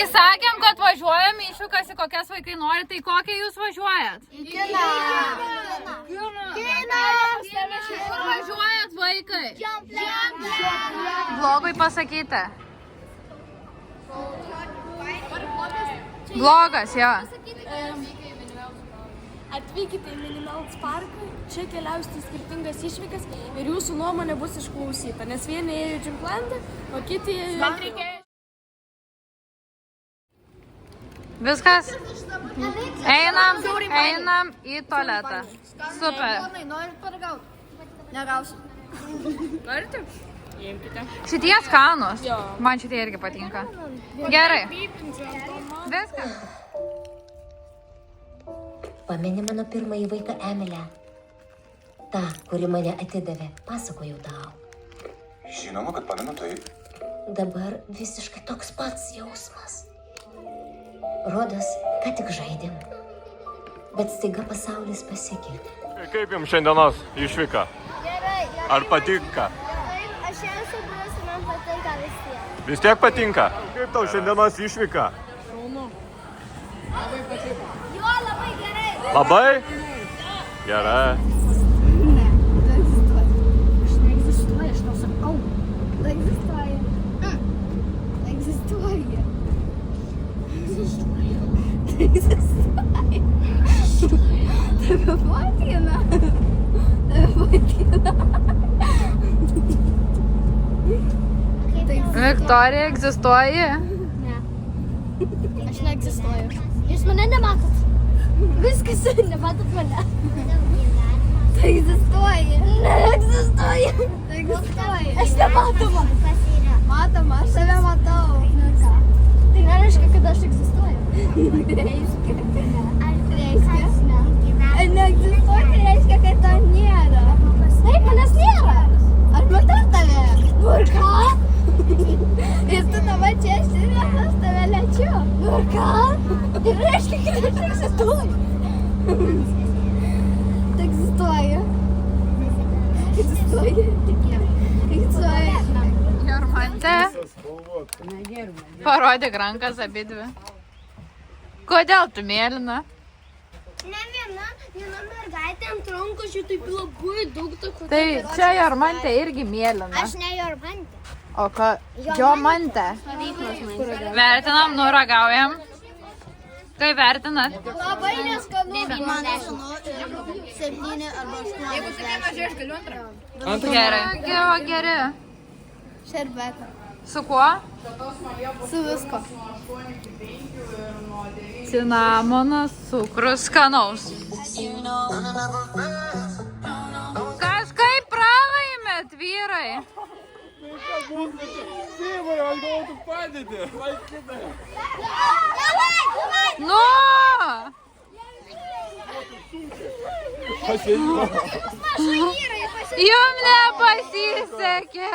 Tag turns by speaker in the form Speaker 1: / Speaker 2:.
Speaker 1: Sakėm, kad važiuojam iššūkas į kokias vaikai nori, tai kokią jūs važiuojat?
Speaker 2: Į kiną.
Speaker 1: Kur važiuojat vaikai? Blogai pasakyti. Blogas, jo.
Speaker 2: Atvykite į Minimalts parką, čia keliausite skirtingas išvykas ir jūsų nuomonė bus išklausyta, nes vieni ėjo į Džimplandą, o kiti ėjo...
Speaker 1: Viskas? Einam į tualetą. Super.
Speaker 2: Norit paragauti? Negausit. Norite?
Speaker 1: Šitie skanus. Man šitie irgi patinka. Gerai. Viskas.
Speaker 3: Pameni mano pirmąjį vaiką Emilę? Ta, kuri mane atidavė, pasakojau tau.
Speaker 4: Žinoma, kad pamenu tai.
Speaker 3: Dabar visiškai toks pats jausmas. Rodos, ką tik žaidėm. Bet staiga pasaulis pasikeitė.
Speaker 5: Kaip jums šiandienos išvyka?
Speaker 6: Gerai.
Speaker 5: Ar patinka?
Speaker 6: Aš esu buvęs, man patinka vis tiek.
Speaker 5: Vis tiek patinka? Kaip tau šiandienos išvyka?
Speaker 6: Jo, labai gerai.
Speaker 5: Labai? Gerai.
Speaker 6: Aš neegzistuoju, aš tau sakau. Egzistuoja. Egzistuoja. Tave patina.
Speaker 1: Viktorija, egzistuoji?
Speaker 6: Ne. Aš neegzistuoju. Jūs mane nematot. Viskas, nematot mane. Tai egzistuoja. Neegzistuoja. Tai egzistuoja. Aš nematoma. Matoma, aš tave matau. Tai nereiškia, kad aš egzistuoju. Reiškia. Neegzistuoja, reiškia, kad to nėra. Taip, manęs nėra. Aš matau tave. Nu ir ką? Ir tu dabar čia esi, nes aš tave lečiu. Nu ir ką? Tai reiškia, kad aš egzistuoju. Tai egzistuoja. Egzistuoja. Egzistuoja.
Speaker 1: Jormante. Parodyk rankas abidvi. Kodėl tu mėlyna?
Speaker 6: Ne viena mergaitė ant rankų šitaip labai daug tokių.
Speaker 1: Tai čia Jormante irgi mėlyna.
Speaker 6: Aš ne Jormantė.
Speaker 1: O ką? Jomante. Vertinam, nuragaujam. Kaip vertinat?
Speaker 6: Labai neskanu. Mano sūnų 7 arba 8. Jeigu sakai mažiau, aš galiu antrą.
Speaker 1: Gerai. Geri.
Speaker 6: Šerbetą.
Speaker 1: Su kuo?
Speaker 6: Su visko.
Speaker 1: Cinamonas, cukrus, skanaus. Kažkaip pralaimėt, vyrai. Nu! Jum nepasisekė.